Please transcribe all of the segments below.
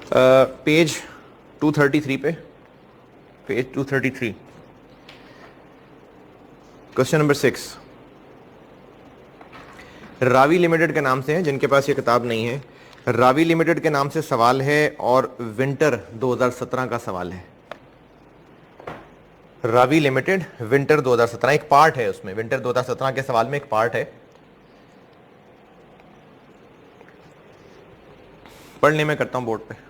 Page 233 पे, page 233, question number 6। Ravi limited के नाम से है, जिनके पास ये किताब नहीं है, रावी लिमिटेड के नाम से सवाल है और विंटर 2017 का सवाल है। रावी लिमिटेड विंटर 2017 एक पार्ट है, उसमें विंटर 2017 के सवाल में एक पार्ट है, पढ़ने में करता हूं बोर्ड पे।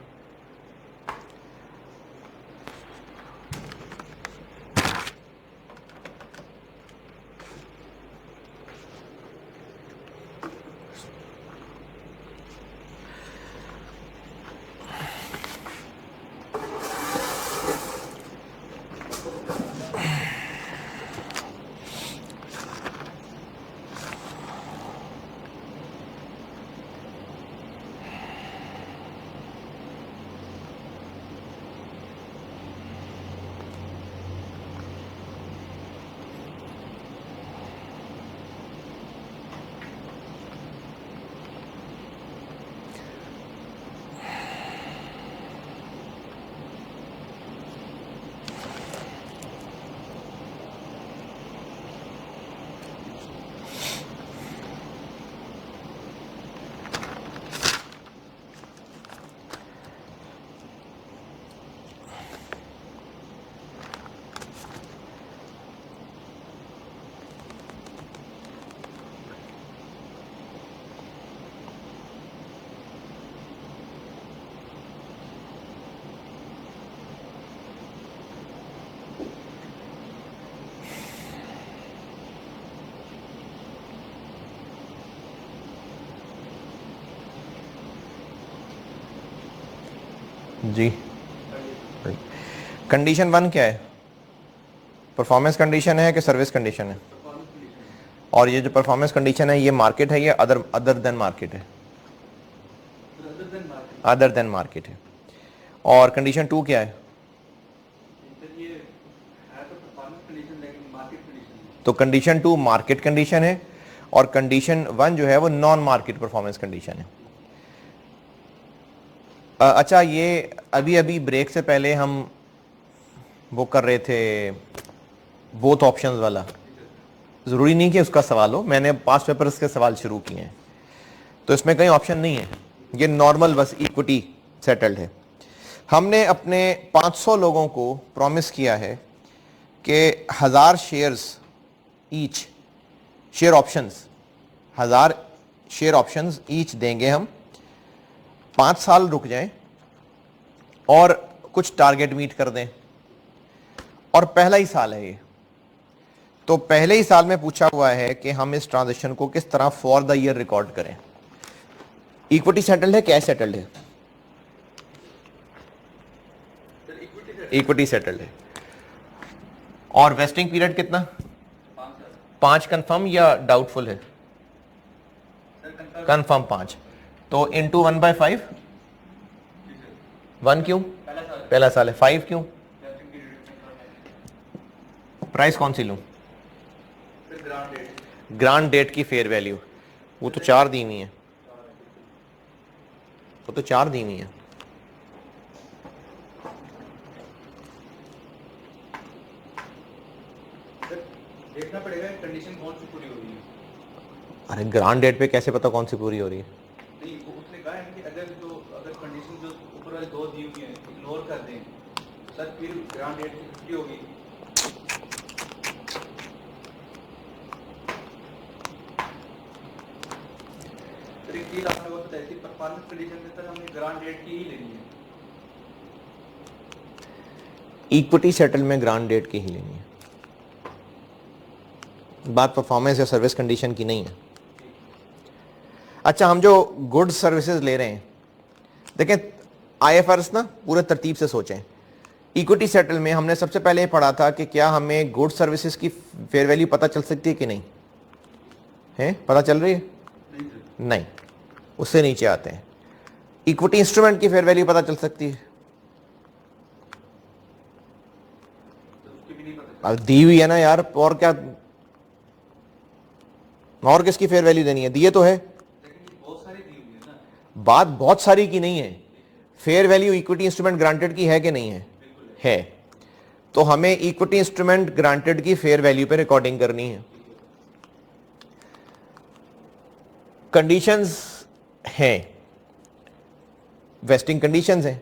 जी, कंडीशन 1 क्या है? परफॉर्मेंस कंडीशन है कि सर्विस कंडीशन है? और ये जो परफॉर्मेंस कंडीशन है, ये मार्केट है या अदर देन मार्केट है? अदर देन मार्केट है। और कंडीशन 2 क्या है? तो कंडीशन 2 मार्केट कंडीशन है और कंडीशन 1 जो है वो नॉन मार्केट परफॉर्मेंस कंडीशन है। अच्छा, ये अभी अभी ब्रेक से पहले हम वो कर रहे थे बोथ ऑप्शंस वाला, ज़रूरी नहीं कि उसका सवाल हो, मैंने पास्ट पेपर्स के सवाल शुरू किए हैं, तो इसमें कहीं ऑप्शन नहीं है, ये नॉर्मल बस इक्विटी सेटल्ड है। हमने अपने 500 लोगों को प्रॉमिस किया है कि 1000 shares each, share options 1000 share options each देंगे हम। 5 साल रुक जाएं और कुछ टारगेट मीट कर दें, और पहला ही साल है ये, तो पहले ही साल में पूछा हुआ है कि हम इस ट्रांजैक्शन को किस तरह फॉर द ईयर रिकॉर्ड करें। इक्विटी सेटल्ड है, कैश सेटल्ड है? इक्विटी सेटल्ड है। और वेस्टिंग पीरियड कितना? 5 कंफर्म या डाउटफुल है? कंफर्म 5, तो इंटू 1/5, 1 क्यों? पहला साल है। 5 क्यों? प्राइस कौन सी लूं? ग्रांट डेट की फेयर वैल्यू, वो तो 4 दी हुई है, वो तो 4 दी हुई है। देखना पड़ेगा कंडीशन कौन सी पूरी हो रही है। अरे ग्रांट डेट पे कैसे पता कौन सी पूरी हो रही है? नहीं, वो उसने कहा है कि अगर कंडीशन जो ऊपर वाले 2 दी हुई है इग्नोर कर दें सर, फिर ग्रांट डेट की छुट्टी होगी। सर एक चीज आपने वो बताई थी, परफॉर्मेंस कंडीशन में सर हमने ग्रांट डेट की ही लेनी है। इक्विटी सेटल में ग्रांट डेट की ही लेनी है, बात परफॉर्मेंस या सर्विस कंडीशन की नहीं है। अच्छा, हम जो गुड्स सर्विसेज ले रहे हैं, देखें आईएफआरएस ना पूरे तरतीब से सोचें। इक्विटी सेटल में हमने सबसे पहले ये पढ़ा था कि क्या हमें गुड्स सर्विसेज की फेयर वैल्यू पता चल सकती है कि नहीं है? पता चल रही है? नहीं, उससे नीचे आते हैं। इक्विटी इंस्ट्रूमेंट की फेयर वैल्यू पता चल सकती है? अब दी हुई है ना यार, और क्या, और किसकी फेयर वैल्यू देनी है? दिए तो है, बहुत सारी दी हुई है ना। बात बहुत सारी की नहीं है, fair value equity instrument granted की है कि नहीं है? है। तो हमें इक्विटी इंस्ट्रूमेंट ग्रांटेड की फेयर वैल्यू पे रिकॉर्डिंग करनी है। कंडीशंस हैं, वेस्टिंग कंडीशंस हैं।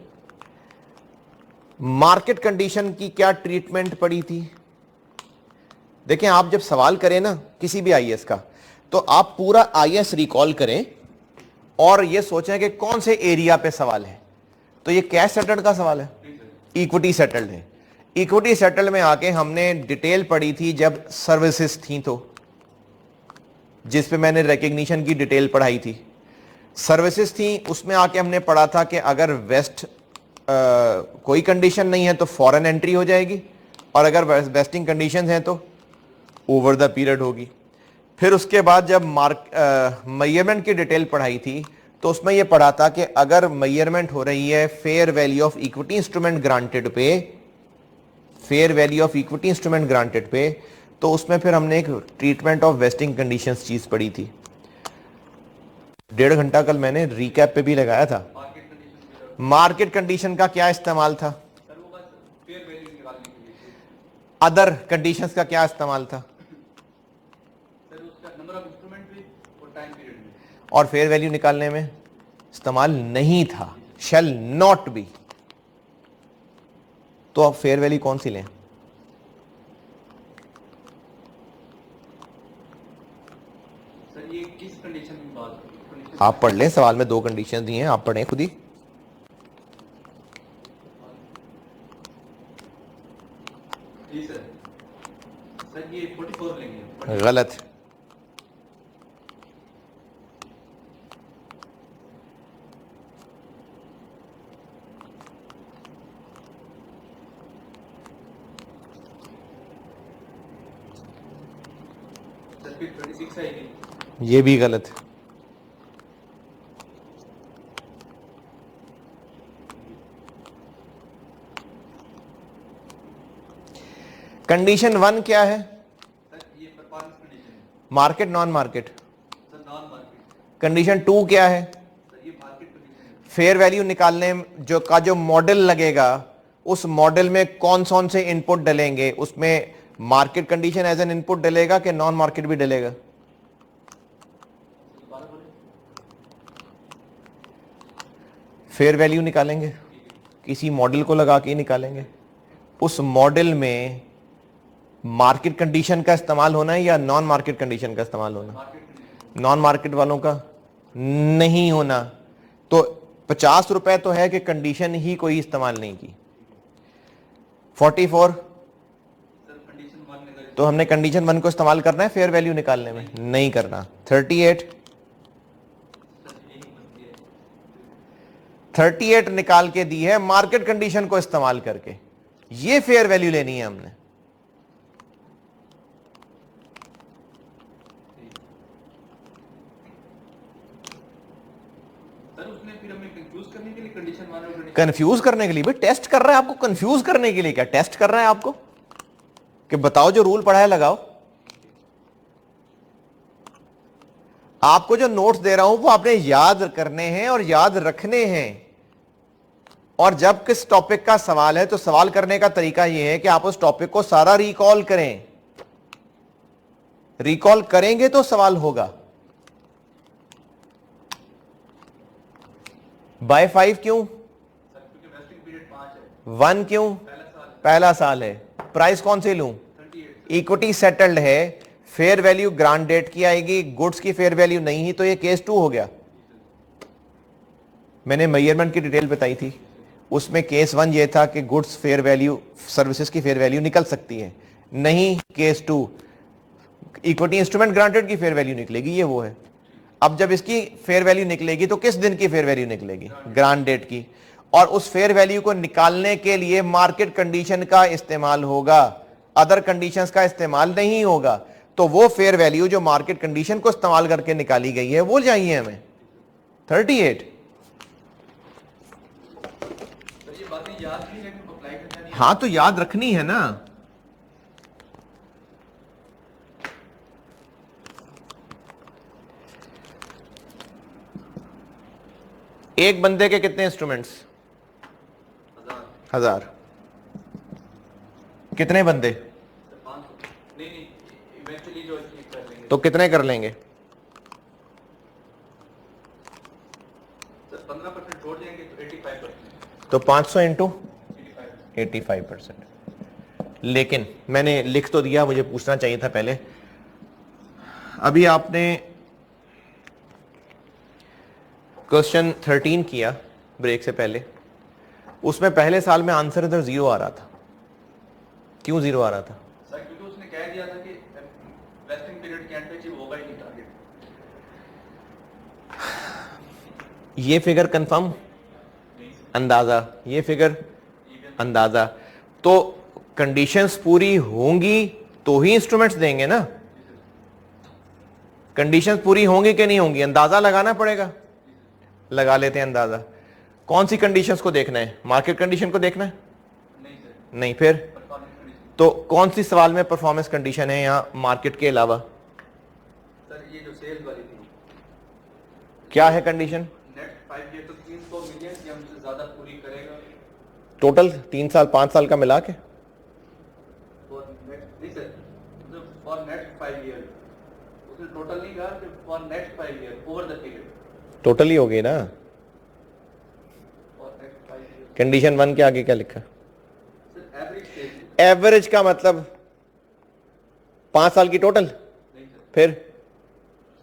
मार्केट कंडीशन की क्या ट्रीटमेंट पड़ी थी? देखें, आप जब सवाल करें ना किसी भी आईएएस का, तो आप पूरा आईएएस रिकॉल करें और ये सोचें कि कौन से एरिया पे सवाल है। तो ये कैश सेटल्ड का सवाल है, इक्विटी सेटल्ड है। इक्विटी सेटल्ड में आके हमने डिटेल पढ़ी थी जब सर्विसेज थी, तो जिस पे मैंने रिकग्निशन की डिटेल पढ़ाई थी, सर्विसेज थी, उसमें आके हमने पढ़ा था कि अगर वेस्ट कोई कंडीशन नहीं है तो फॉरेन एंट्री हो जाएगी, और अगर वेस्टिंग कंडीशंस हैं तो ओवर द पीरियड होगी। फिर उसके बाद जब मेजरमेंट की डिटेल पढ़ाई थी, तो उसमें यह पढ़ा था कि अगर मेजरमेंट हो रही है fair value of equity instrument granted पे, fair value of equity instrument granted पे, तो उसमें फिर हमने एक ट्रीटमेंट ऑफ वेस्टिंग कंडीशंस चीज पढ़ी थी। 1.5 घंटा कल मैंने रिकैप पे भी लगाया था। मार्केट कंडीशन का क्या इस्तेमाल था? अदर कंडीशंस का क्या इस्तेमाल था? और फेयर वैल्यू निकालने में इस्तेमाल नहीं था, शैल नॉट बी। तो आप फेयर वैल्यू कौन सी लें? सर ये किस कंडीशन की बात है? आप पढ़ लें, सवाल में 2 कंडीशन दी हैं, आप पढ़ें खुद ही। जी सर। सर ये 44 लेंगे। गलत। सर फिर 36 आएगी। ये भी गलत। कंडीशन 1 क्या है? सर ये परफॉर्मेंस कंडीशन है। Market non market? Sir non market. Condition 2 क्या है? सर ये मार्केट कंडीशन है। फेयर वैल्यू निकालने जो मॉडल लगेगा, उस मॉडल में कौन कौन से इनपुट डलेंगे, उसमें market condition as an input डलेगा कि नॉन मार्केट भी डलेगा? फेयर वैल्यू निकालेंगे, किसी मॉडल को लगा के ही निकालेंगे। उस मॉडल में मार्केट कंडीशन का इस्तेमाल होना है या नॉन मार्केट कंडीशन का इस्तेमाल होना? नॉन मार्केट वालों का नहीं होना। तो 50 रुपए तो है कि कंडीशन ही कोई इस्तेमाल नहीं की। 44 तो हमने कंडीशन 1 को इस्तेमाल करना है फेयर वैल्यू निकालने में? नहीं करना। 38 निकाल के दी है मार्केट कंडीशन को इस्तेमाल करके, ये फेयर वैल्यू लेनी है हमने। सर उसने फिर हमें कंफ्यूज करने के लिए कंडीशन 1 और कंडीशन कंफ्यूज करने के लिए भी टेस्ट कर रहा है आपको। कंफ्यूज करने के लिए क्या टेस्ट कर रहा है आपको कि बताओ जो रूल पढ़ा है लगाओ। आपको जो नोट्स दे रहा हूं वो आपने याद करने हैं और याद रखने हैं। और जब किस टॉपिक का सवाल है तो सवाल करने का तरीका यह है कि आप उस टॉपिक को सारा रिकॉल करें। रिकॉल करेंगे तो सवाल होगा। बाय 5 क्यों? सर क्योंकि वेस्टिंग पीरियड 5 है। 1 क्यों? पहला साल है। प्राइस कौन से लूं? 38। इक्विटी सेटल्ड है, फेयर वैल्यू ग्रांट डेट की आएगी, गुड्स की फेयर वैल्यू नहीं ही, तो ये केस 2 हो गया। मैंने मेजरमेंट की डिटेल बताई थी, उसमें केस 1 ये था कि गुड्स फेयर वैल्यू, सर्विसेज की फेयर वैल्यू निकल सकती है, नहीं केस 2 इक्विटी इंस्ट्रूमेंट ग्रांटेड की फेयर वैल्यू निकलेगी, ये वो है। अब जब इसकी फेयर वैल्यू निकलेगी तो किस दिन की फेयर वैल्यू निकलेगी? ग्रांट डेट की। और उस फेयर वैल्यू को निकालने के लिए मार्केट कंडीशन का इस्तेमाल होगा, अदर कंडीशंस का इस्तेमाल नहीं होगा। तो वो फेयर वैल्यू जो मार्केट कंडीशन को इस्तेमाल करके निकाली गई है वो चाहिए हमें। 38। सर ये बातें याद नहीं है कि अप्लाई करना नहीं है। हाँ तो याद रखनी है ना। एक बंदे के कितने इंस्ट्रूमेंट्स? 1000। कितने बंदे? सर 500 नहीं नहीं इवेंचुअली जो अचीव कर लेंगे तो कितने कर लेंगे? सर 15% छोड़ देंगे तो 85%। तो 500 इंटू 85 85%। लेकिन मैंने लिख तो दिया, मुझे पूछना चाहिए था पहले। अभी आपने क्वेश्चन 13 किया ब्रेक से पहले, उसमें पहले साल में आंसर इधर 0 आ रहा था। क्यों 0 आ रहा था? सर क्योंकि उसने कह दिया था कि वेस्टिंग पीरियड के एंड पे अचीव होगा ही नहीं टारगेट। ये फिगर कंफर्म? अंदाजा? ये फिगर अंदाजा? तो कंडीशंस पूरी होंगी तो ही इंस्ट्रूमेंट्स देंगे ना। कंडीशंस पूरी होंगी कि नहीं होंगी, अंदाजा लगाना पड़ेगा। लगा लेते हैं अंदाजा। कौन सी कंडीशंस को देखना है? मार्केट कंडीशन को देखना है? नहीं सर नहीं, फिर परफॉर्मेंस कंडीशन। तो कौन सी सवाल में परफॉर्मेंस कंडीशन है यहाँ मार्केट के अलावा? सर ये जो सेल्स वाली थी क्या है कंडीशन? नेक्स्ट 5 ईयर तो 300 मिलियन या हमसे ज्यादा पूरी करेगा टोटल 3 साल 5 साल का मिला के? फॉर नेक्स्ट नहीं सर मतलब फॉर नेक्स्ट 5 ईयर उसने टोटल नहीं कहा कि for next 5 year over the period total ही हो गई ना। For next 5 year. कंडीशन 1 के आगे क्या लिखा? सर एवरेज सेल्स एवरेज का मतलब 5 साल की टोटल? नहीं सर फिर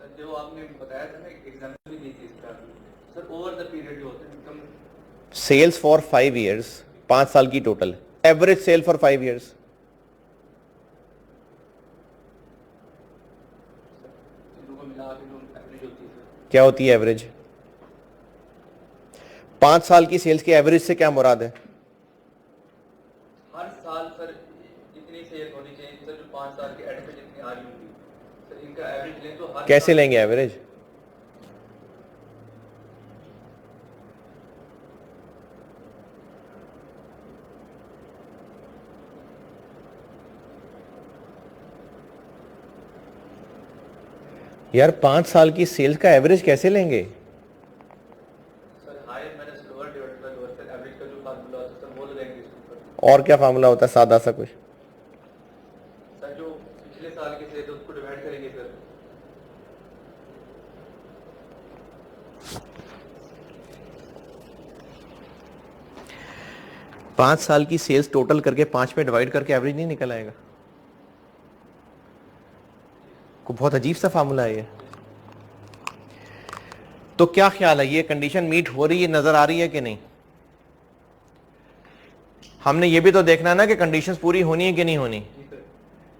सर जो आपने बताया था ना एग्जांपल भी दी थी इसका सर ओवर द पीरियड जो होता है इनकम सेल्स फॉर 5 इयर्स, 5 साल की total. Average sale for 5 years को मिला के जो एवरेज होती है सर क्या होती है? एवरेज 5 साल की सेल्स की एवरेज से क्या मुराद है? हर साल सर इतनी सेल होनी चाहिए सर जो 5 साल के एंड पे जितनी आ रही होगी सर इनका एवरेज लें तो हर कैसे साल- लेंगे एवरेज? यार 5 साल की सेल्स का एवरेज कैसे लेंगे? Sir higher minus lower divided by lower sir average का जो फार्मूला होता है सर वो लगाएंगे इसके ऊपर और क्या फार्मूला होता है सादा सा कुछ? सर जो पिछले साल के थे तो उसको डिवाइड करेंगे सर 5 साल की सेल्स टोटल करके 5 में डिवाइड करके एवरेज नहीं निकल आएगा? को बहुत अजीब सा फार्मूला है ये। तो क्या ख्याल है, ये कंडीशन मीट हो रही है, नजर आ रही है कि नहीं? हमने ये भी तो देखना ना कि कंडीशंस पूरी होनी है कि नहीं होनी। जी सर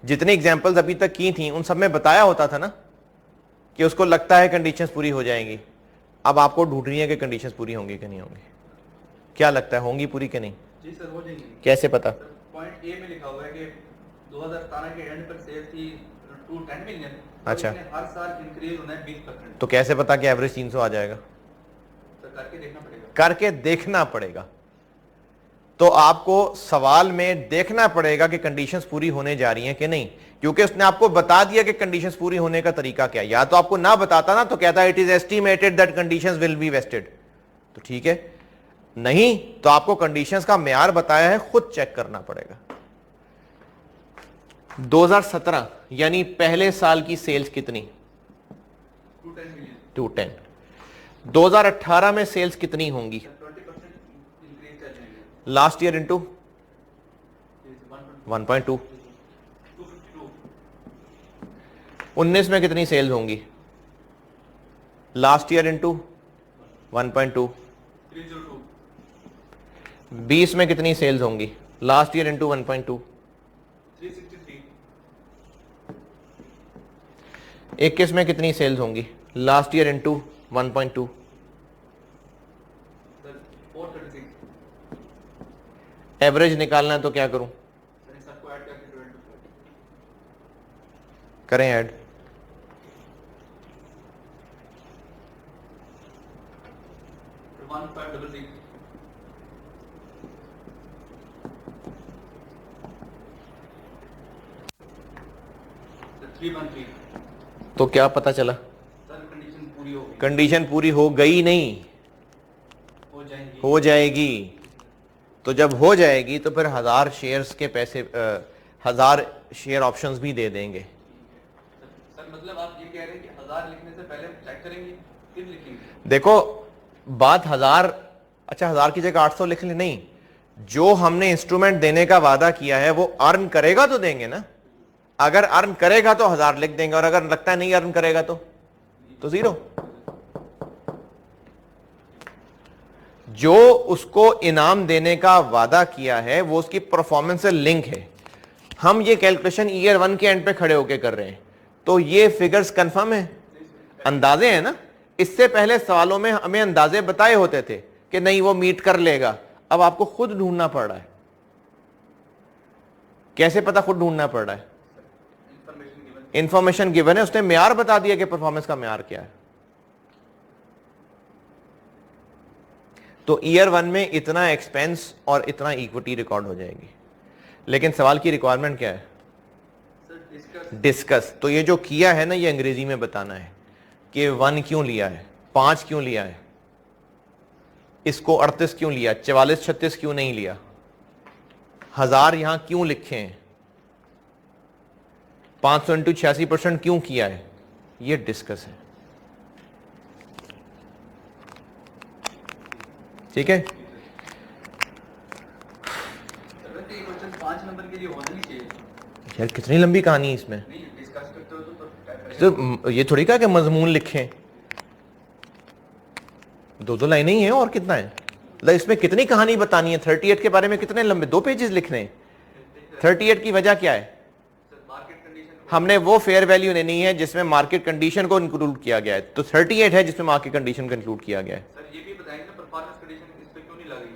जितनी एग्जांपल्स अभी तक की थी उन सब में बताया होता था ना कि उसको लगता है कंडीशंस पूरी हो जाएंगी। अब आपको ढूंढनी है कि कंडीशंस पूरी होंगी कि नहीं होंगी। क्या लगता है, होंगी पूरी कि नहीं? जी सर हो जाएंगे कैसे पता? सर पॉइंट ए में लिखा हुआ है कि 2017 के एंड पर सेल्स थी 210 मिलियन अच्छा। हर साल इंक्रीज होना है 20%। तो कैसे पता कि एवरेज 300 आ जाएगा? सर करके देखना पड़ेगा करके देखना पड़ेगा। तो आपको सवाल में देखना पड़ेगा कि कंडीशंस पूरी होने जा रही हैं कि नहीं, क्योंकि उसने आपको बता दिया कि कंडीशंस पूरी होने का तरीका क्या है। या तो आपको ना बताता ना तो कहता it is estimated that conditions will be vested, तो ठीक है। नहीं तो आपको कंडीशंस का म्यार बताया है, खुद चेक करना पड़ेगा। 2017 यानी पहले साल की सेल्स कितनी? 210 मिलियन 210। 2018 में सेल्स कितनी होंगी? 20% इंक्रीज कर जाएंगे लास्ट ईयर इंटू 1.2। 252 19 में कितनी सेल्स होंगी? Last year into 1.2। 302 20 में कितनी सेल्स होंगी? Last year into 1.2। 363 21 में कितनी सेल्स होंगी? Last year into 1.2। Sir 436 average निकालना है तो क्या करूं? सर इन सबको ऐड करके 22 करें ऐड। फिर 1566 सर 313 तो क्या पता चला? सर कंडीशन पूरी हो गई कंडीशन पूरी हो गई नहीं, हो जाएंगी हो जाएगी। तो जब हो जाएगी तो फिर 1000 शेयर्स के पैसे 1000 शेयर ऑप्शंस भी दे देंगे। सर मतलब आप ये कह रहे हैं कि 1000 लिखने से पहले चेक करेंगे फिर लिखेंगे? देखो बात 1000, अच्छा 1000 की जगह 800 लिख ले, नहीं, जो हमने इंस्ट्रूमेंट देने का वादा किया है वो अर्न करेगा तो देंगे ना। अगर अर्न करेगा तो 1000 लिख देंगे, और अगर लगता है नहीं अर्न करेगा तो 0। जो उसको इनाम देने का वादा किया है वो उसकी परफॉर्मेंस से लिंक है। हम ये कैलकुलेशन ईयर 1 के एंड पे खड़े होके कर रहे हैं, तो ये फिगर्स कंफर्म है, अंदाजे हैं ना। इससे पहले सवालों में हमें अंदाजे बताए होते थे कि नहीं वो मीट कर लेगा, अब आपको खुद ढूंढना पड़ रहा है। कैसे पता? खुद ढूंढना पड़ रहा है। इंफॉर्मेशन गिवन है, उसने म्यार बता दिया कि परफॉर्मेंस का म्यार क्या है। तो ईयर 1 में इतना एक्सपेंस और इतना इक्विटी रिकॉर्ड हो जाएगी। लेकिन सवाल की रिक्वायरमेंट क्या है? डिस्कस। तो ये जो किया है ना, ये अंग्रेजी में बताना है कि 1 क्यों लिया है, 5 क्यों लिया है, इसको 38 क्यों लिया, 44 36 क्यों नहीं लिया, 1000 यहां क्यों लिखे हैं, 500 इंटू 86% क्यों किया है, ये डिस्कस है। ठीक है। क्वेश्चन 5 नंबर के लिए होना नहीं चाहिए यार कितनी लंबी कहानी है इसमें। नहीं डिस्कस करते हो तो तो ये थोड़ी कहा कि मजमून लिखें, 2 लाइनें ही हैं और कितना है। मतलब इसमें कितनी कहानी बतानी है? 38 के बारे में कितने लंबे 2 पेजेस लिखने हैं। 38 की वजह क्या है? मार्केट कंडीशन हमने वो फेयर वैल्यू लेनी है जिसमें मार्केट कंडीशन को इंक्लूड किया गया है, तो 38 है जिसमें मार्केट कंडीशन को इंक्लूड किया गया है। सर ये भी बताएंगे ना परफॉर्मेंस कंडीशन इस पे क्यों नहीं लगी?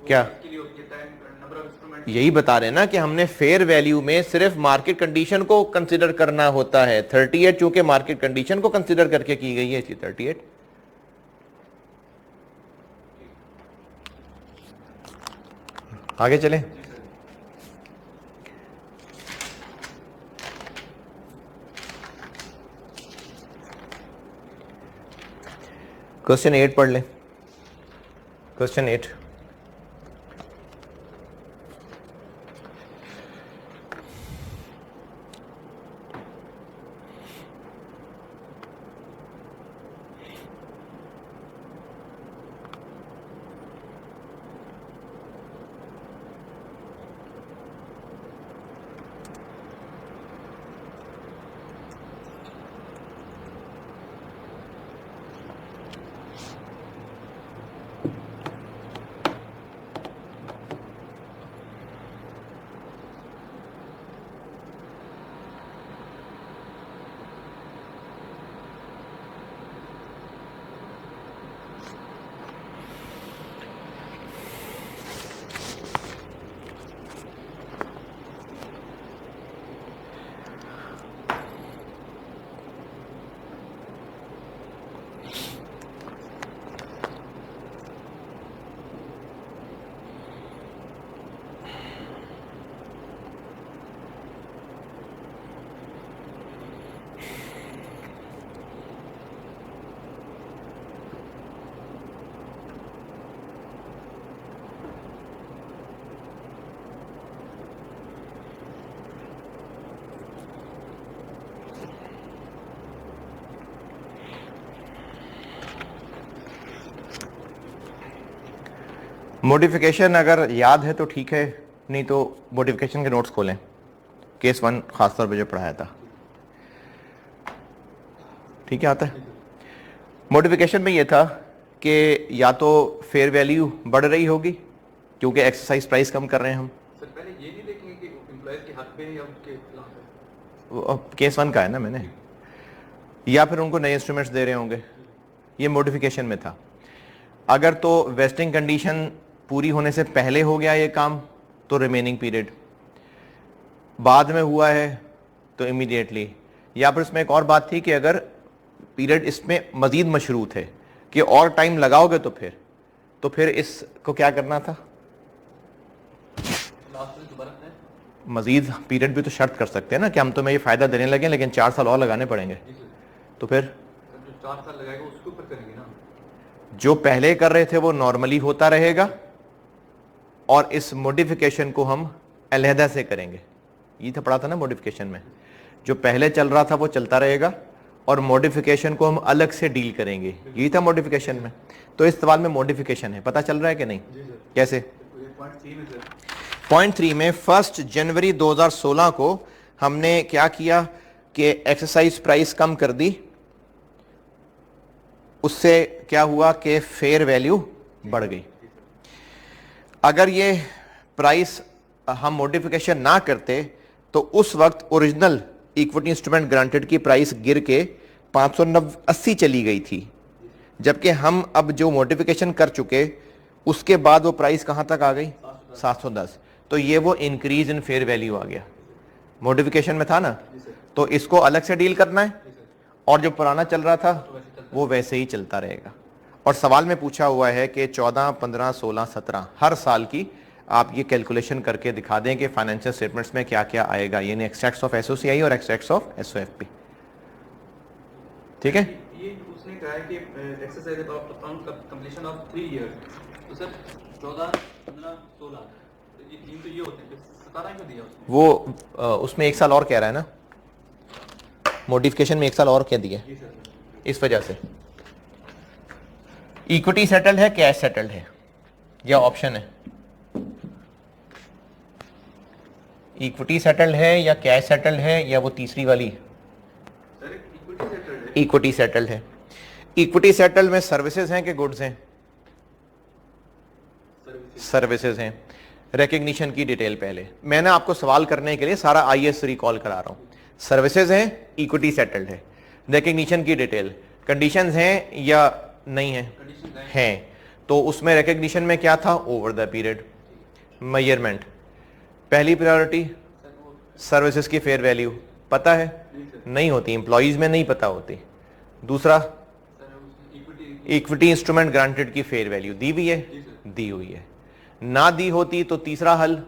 क्या? इसके लिए होती है टाइम नंबर ऑफ इंस्ट्रूमेंट। यही बता रहे ना कि हमने फेयर वैल्यू में सिर्फ मार्केट कंडीशन को कंसिडर करना होता है। 38 चूंकि मार्केट कंडीशन को कंसिडर करके की गई है, इसलिए 38। आगे चलें। क्वेश्चन 8 पढ़ लें। क्वेश्चन 8, मॉडिफिकेशन अगर याद है तो ठीक है, नहीं तो मॉडिफिकेशन के नोट्स खोलें। केस 1 खासतौर पे जो पढ़ाया था, ठीक है, आता है। मॉडिफिकेशन में ये था कि या तो फेयर वैल्यू बढ़ रही होगी क्योंकि एक्सरसाइज प्राइस कम कर रहे हैं हम। सर पहले ये नहीं देखेंगे कि एम्प्लॉयज के हक पे है या उनके खिलाफ है? केस 1 का है ना मैंने, या फिर उनको नए इंस्ट्रूमेंट्स दे रहे होंगे, ये मॉडिफिकेशन में था। अगर तो वेस्टिंग कंडीशन पूरी होने से पहले हो गया ये काम तो रिमेनिंग पीरियड, बाद में हुआ है तो इमीडिएटली, या फिर इसमें एक और बात थी कि अगर पीरियड इसमें मजीद मशरूत है कि और टाइम लगाओगे तो फिर इसको क्या करना था, लास्ट में दोबारा है मजीद पीरियड भी तो शर्त कर सकते हैं ना कि हम तुम्हें ये फायदा देने लगे लेकिन 4 साल और लगाने पड़ेंगे। जी सर। तो फिर सर जो 4 साल लगाएगा उसके ऊपर करेंगे ना। जो पहले कर रहे थे वो नॉर्मली होता रहेगा, और इस मॉडिफिकेशन को हम अलहदा से करेंगे। ये था, पढ़ा था ना मॉडिफिकेशन में, जो पहले चल रहा था वो चलता रहेगा और मॉडिफिकेशन को हम अलग से डील करेंगे। यही था मॉडिफिकेशन में। तो इस सवाल में मॉडिफिकेशन है, पता चल रहा है कि नहीं? कैसे? पॉइंट 3 में 1 जनवरी 2016 को हमने क्या किया कि एक्सरसाइज प्राइस कम कर दी। उससे क्या हुआ कि फेयर वैल्यू बढ़ गई। अगर ये प्राइस हम मॉडिफिकेशन ना करते तो उस वक्त ओरिजिनल इक्विटी इंस्ट्रूमेंट ग्रांटेड की प्राइस गिर के 580 चली गई थी, जबकि हम अब जो मॉडिफिकेशन कर चुके उसके बाद वो प्राइस कहां तक आ गई? 710। तो ये वो इंक्रीज इन फेयर वैल्यू आ गया। मॉडिफिकेशन में था ना, तो इसको अलग से डील करना है और जो पुराना चल रहा था वो वैसे ही चलता रहेगा। और सवाल में पूछा हुआ है कि 14, 15, 16, 17 हर साल की आप ये कैलकुलेशन करके दिखा दें कि फाइनेंशियल स्टेटमेंट्स में क्या क्या आएगा, यानी एक्सट्रैक्ट्स ऑफ एसओसीआई और एक्सट्रैक्ट्स ऑफ एसओएफपी। ठीक है? ये उसने कहा है कि exercise upon completion of 3 years, तो सर 14, 15, 16 ये 3 तो ये होते हैं, 17 क्यों दिया उसने? वो उसमें 1 साल और कह रहा है ना, मॉडिफिकेशन में 1 साल और कह दिया, इस वजह से। इक्विटी सेटल्ड है, कैश सेटल्ड है, या ऑप्शन है? इक्विटी सेटल्ड है या कैश सेटल्ड है या वो तीसरी वाली? सर इक्विटी सेटल्ड है। इक्विटी सेटल्ड है। इक्विटी सेटल्ड में सर्विसेज हैं कि गुड्स हैं? सर्विसेज हैं। रिकग्निशन की डिटेल पहले मैंने आपको सवाल करने के लिए सारा आईएस रिकॉल करा रहा हूं। सर्विसेज हैं, इक्विटी सेटल्ड है, रिकग्निशन की डिटेल, कंडीशंस हैं या नहीं है? हैं। तो उसमें रिकग्निशन में क्या था? Over the period measurement. पहली प्रायोरिटी सर्विसेज की फेयर वैल्यू पता है? नहीं होती, एम्प्लॉइज में नहीं पता होती। दूसरा इक्विटी इंस्ट्रूमेंट ग्रांटेड की फेयर वैल्यू दी हुई है? दी हुई है। ना दी होती तो तीसरा हल,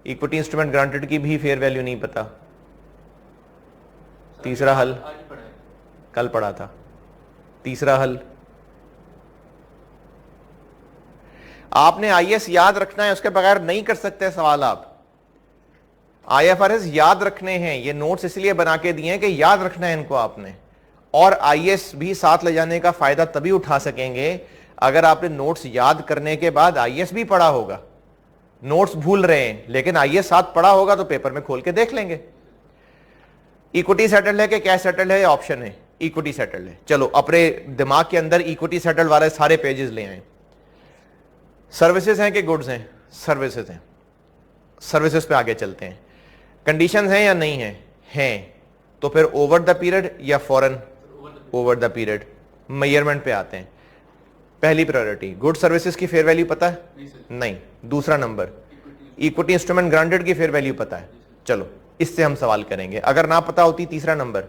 इक्विटी इंस्ट्रूमेंट ग्रांटेड की भी फेयर वैल्यू नहीं पता, तीसरा हल कल पढ़ा था। तीसरा हल आपने आईएएस याद रखना है, उसके बगैर नहीं कर सकते सवाल। आप आईएफआरएस याद रखने हैं, ये नोट्स इसलिए बना के दिए हैं कि याद रखना है इनको आपने, और आईएएस भी साथ ले जाने का फायदा तभी उठा सकेंगे अगर आपने नोट्स याद करने के बाद आईएएस भी पढ़ा होगा। नोट्स भूल रहे हैं लेकिन आईएएस साथ पढ़ा होगा तो पेपर में खोल के देख लेंगे। इक्विटी सेटल्ड है कि कैश सेटल्ड है? ऑप्शन है इक्विटी सेटल्ड है। चलो अपने दिमाग के अंदर इक्विटी सेटल्ड वाले सारे पेजेस ले आए। सर्विसेज हैं कि गुड्स हैं? सर्विसेज हैं। सर्विसेज पे आगे चलते हैं। कंडीशंस हैं या नहीं है? हैं। तो फिर ओवर द पीरियड या फॉरन? Over the period. मेजरमेंट पे आते हैं। पहली प्रायोरिटी गुड सर्विसेज की फेयर वैल्यू पता है? नहीं। दूसरा नंबर इक्विटी इंस्ट्रूमेंट ग्रांटेड की फेयर वैल्यू पता है? चलो इससे हम सवाल करेंगे। अगर ना पता होती तीसरा नंबर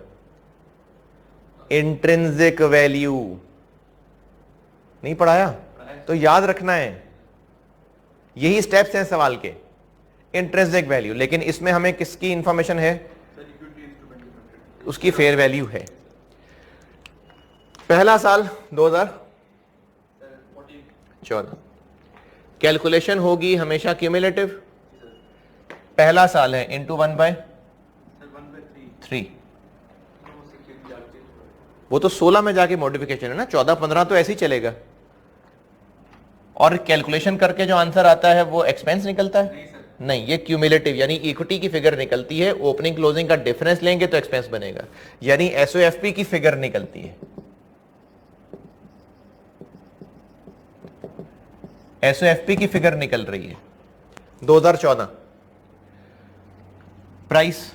इंट्रिंसिक वैल्यू नहीं पढ़ाया तो याद रखना है, यही स्टेप्स हैं सवाल के। इंट्रिंसिक वैल्यू, लेकिन इसमें हमें किसकी इंफॉर्मेशन है? उसकी फेयर वैल्यू है। पहला साल 2014, कैलकुलेशन होगी हमेशा क्यूमुलेटिव। पहला साल है इंटू 1/3। वो तो 16 में जाके मॉडिफिकेशन है ना, 14, 15 तो ऐसे ही चलेगा। और कैलकुलेशन करके जो आंसर आता है वो एक्सपेंस निकलता है? नहीं, ये क्यूमुलेटिव यानी इक्विटी की फिगर निकलती है। ओपनिंग क्लोजिंग का डिफरेंस लेंगे तो एक्सपेंस बनेगा, यानी एसओएफपी की फिगर निकलती है। एसओएफपी की फिगर निकल रही है 2014। प्राइस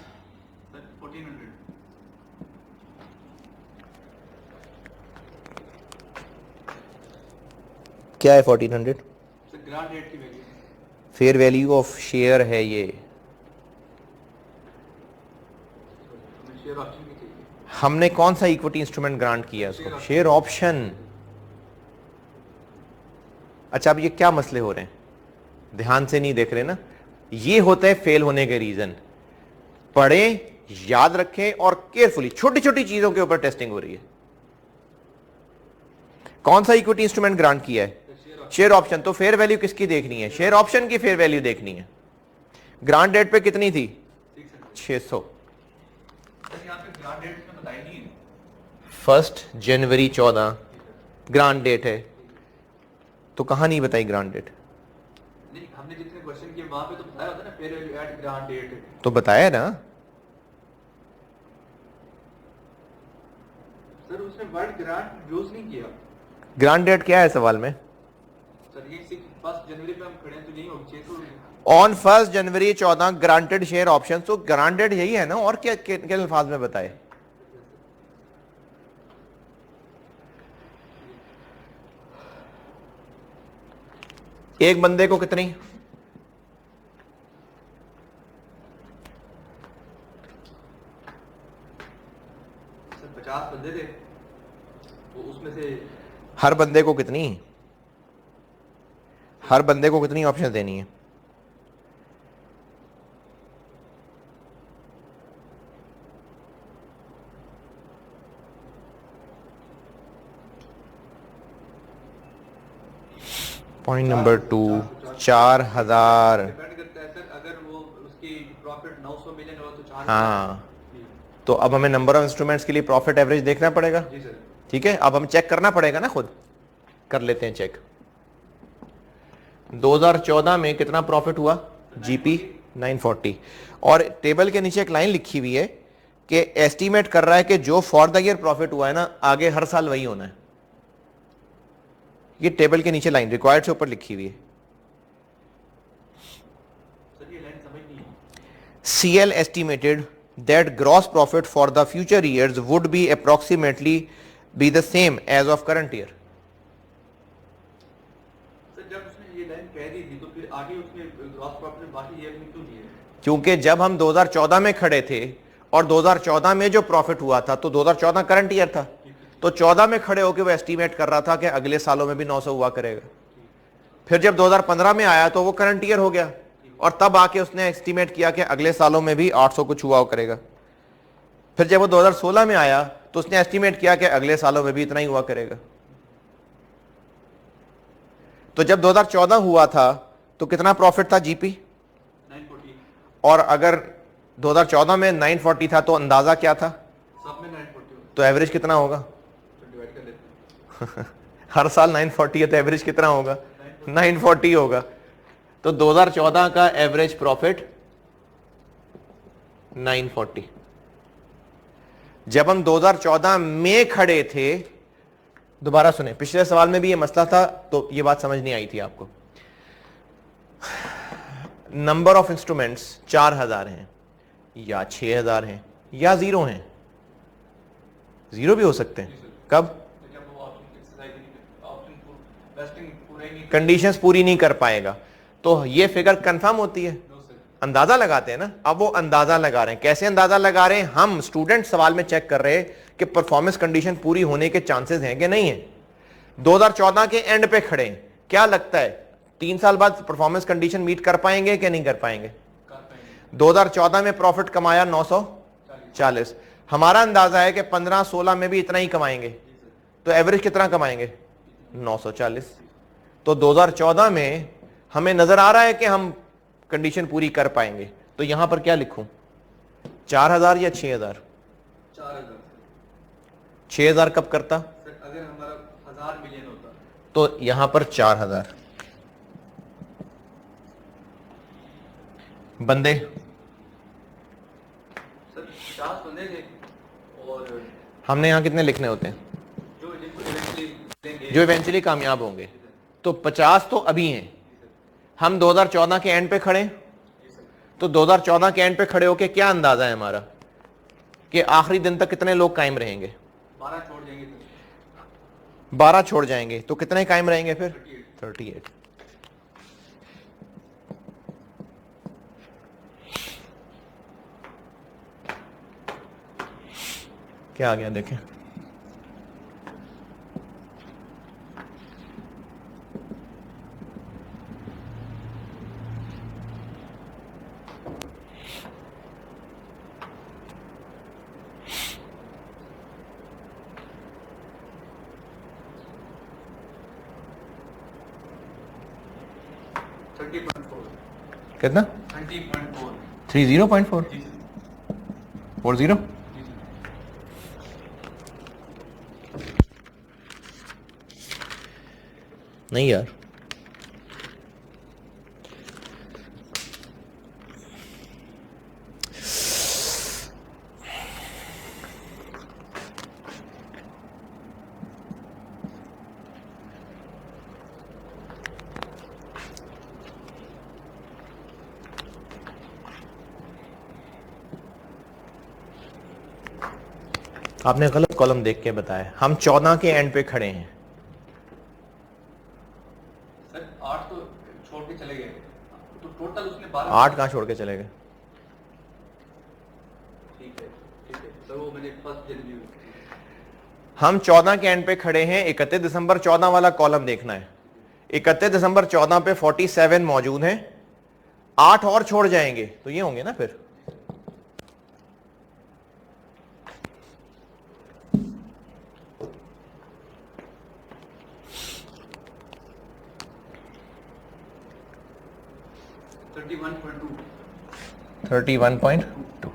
1400। क्या है? 1400 ग्रांट रेट की value, fair value of share है ये। हमें शेयर ऑप्शन भी चाहिए। हमने कौन सा इक्विटी इंस्ट्रूमेंट ग्रांट किया उसको? Share option. अच्छा, अब ये क्या मसले हो रहे हैं? ध्यान से नहीं देख रहे ना, ये होता है फेल होने के रीजन। पढ़ें, याद रखें और केयरफुली छोटी छोटी चीजों के ऊपर टेस्टिंग हो रही है। कौन सा इक्विटी इंस्ट्रूमेंट ग्रांट किया है? शेयर ऑप्शन, तो फेयर वैल्यू किसकी देखनी है? शेयर ऑप्शन की फेयर वैल्यू देखनी है। ग्रांट डेट पे कितनी थी? 600। यहाँ पे ग्रांट डेट में बताई नहीं है। 1 जनवरी 14 ग्रांट डेट है, तो कहां नहीं बताई ग्रांट डेट? नहीं, हमने जितने क्वेश्चन किए वहां पे तो बताया होता है ना fair value at grant date. तो बताया ना सर, उसने वर्ड ग्रांट यूज नहीं किया। ग्रांट डेट क्या है सवाल में? सर ये 1 जनवरी पे हम खड़े हैं तो यही होगी 600। On 1 January 14 granted share option, तो ग्रांटेड यही है ना, और क्या किन अल्फाज में बताए? एक बंदे को कितनी? सर 50 बंदे थे, तो उसमें से हर बंदे को कितनी? हर बंदे को कितनी ऑप्शन देनी है? Point number 2, 4000। डिपेंड करता है सर, अगर वो उसकी प्रॉफिट 900 मिलियन हो तो 4। हाँ, तो अब हमें नंबर ऑफ इंस्ट्रूमेंट्स के लिए प्रॉफिट एवरेज देखना पड़ेगा। जी सर। ठीक है, अब हम चेक करना पड़ेगा ना, खुद कर लेते हैं चेक। 2014 में कितना प्रॉफिट हुआ? जीपी 940। और टेबल के नीचे एक लाइन लिखी हुई है कि एस्टीमेट कर रहा है कि जो फॉर द ईयर प्रॉफिट हुआ है ना, आगे हर साल वही होना है। ये टेबल के नीचे लाइन रिक्वायर्ड से ऊपर लिखी हुई है। सर ये लाइन समझ नहीं है। CL estimated that gross profit for the future years would be approximately be the same as of current year. Sir जब उसने ये लाइन कह दी थी तो फिर आगे उसने ग्रॉस प्रॉफिट बाकी ईयर में क्यों दिए? क्योंकि जब हम 2014 में खड़े थे और 2014 में जो प्रॉफिट हुआ था, तो 2014 करंट ईयर था, तो 14 में खड़े होकर वो एस्टीमेट कर रहा था कि अगले सालों में भी 900 हुआ करेगा। फिर जब 2015 में आया तो वो करंट ईयर हो गया, और तब आके उसने एस्टीमेट किया कि अगले सालों में भी 800 कुछ हुआ करेगा। फिर जब वो 2016 में आया तो उसने एस्टीमेट किया कि अगले सालों में भी इतना ही हुआ करेगा। तो जब 2014 हुआ था तो कितना प्रॉफिट था जीपी? 940। और अगर 2014 में 940 था तो अंदाजा क्या था? सब में 940 तो एवरेज कितना होगा? तो डिवाइड कर लेते हैं। हर साल 940 है तो एवरेज कितना होगा? 940 होगा। तो 2014 का एवरेज प्रॉफिट 940। जब हम 2014 में खड़े थे, दोबारा सुने, पिछले सवाल में भी ये मसला था तो ये बात समझ नहीं आई थी आपको। नंबर ऑफ इंस्ट्रूमेंट्स 4000 हैं या 6000 हैं या 0 हैं, 0 भी हो सकते हैं। कब? जब वो ऑप्शन एक्सरसाइज नहीं, ऑप्शन वेस्टिंग पूरा ही नहीं, कंडीशंस पूरी नहीं कर पाएगा, तो ये फिगर कंफर्म होती है। No sir. अंदाजा लगाते हैं ना। अब वो अंदाजा लगा रहे हैं, कैसे अंदाजा लगा रहे हैं? हम स्टूडेंट सवाल में चेक कर रहे हैं कि परफॉर्मेंस कंडीशन पूरी होने के चांसेस हैं कि नहीं है। 2014 के एंड पे खड़े हैं, क्या लगता है 3 साल बाद परफॉर्मेंस कंडीशन मीट कर पाएंगे कि नहीं कर पाएंगे? कर पाएंगे। 2014 में प्रॉफिट कमाया 940, हमारा अंदाजा है कि 15-16 में भी इतना ही कमाएंगे, तो एवरेज कितना कमाएंगे? 940। तो 2014 में हमें नजर आ रहा है कि हम कंडीशन पूरी कर पाएंगे, तो यहां पर क्या लिखूं? 4000 या 6000? 4000। 6000 कब करता? सर अगर हमारा 1000 मिलियन होता तो यहां पर 4000 बंदे, सर 50 बंदे थे, और हमने यहां कितने लिखने होते हैं? जो जिनको इवेंचुअली लेंगे, जो इवेंचुअली कामयाब होंगे। तो 50 तो अभी हैं, हम 2014 के एंड पे खड़े हैं, तो 2014 के एंड पे खड़े होके क्या अंदाजा है हमारा कि आखिरी दिन तक कितने लोग कायम रहेंगे? 12 छोड़ देंगे सर। 12 छोड़ जाएंगे, तो कितने कायम रहेंगे फिर? 38। क्या आ गया देखें? 30.4 कितना 30.4 30.4 जी सर 40 जी सर नहीं यार आपने गलत कॉलम देख के बताया। हम 14 के एंड पे खड़े हैं। सर 8 तो छोड़ के चले गए तो टोटल उसने 12 8 कहाँ छोड़ के चले गए? ठीक है सर वो मैंने फर्स्ट जनवरी हम 14 के एंड पे खड़े हैं। 31 दिसंबर 14 वाला कॉलम देखना है। 31 दिसंबर 14 पे 47 मौजूद हैं। 8 और छोड़ जाएंगे तो ये होंगे ना फिर। $31.2 31.2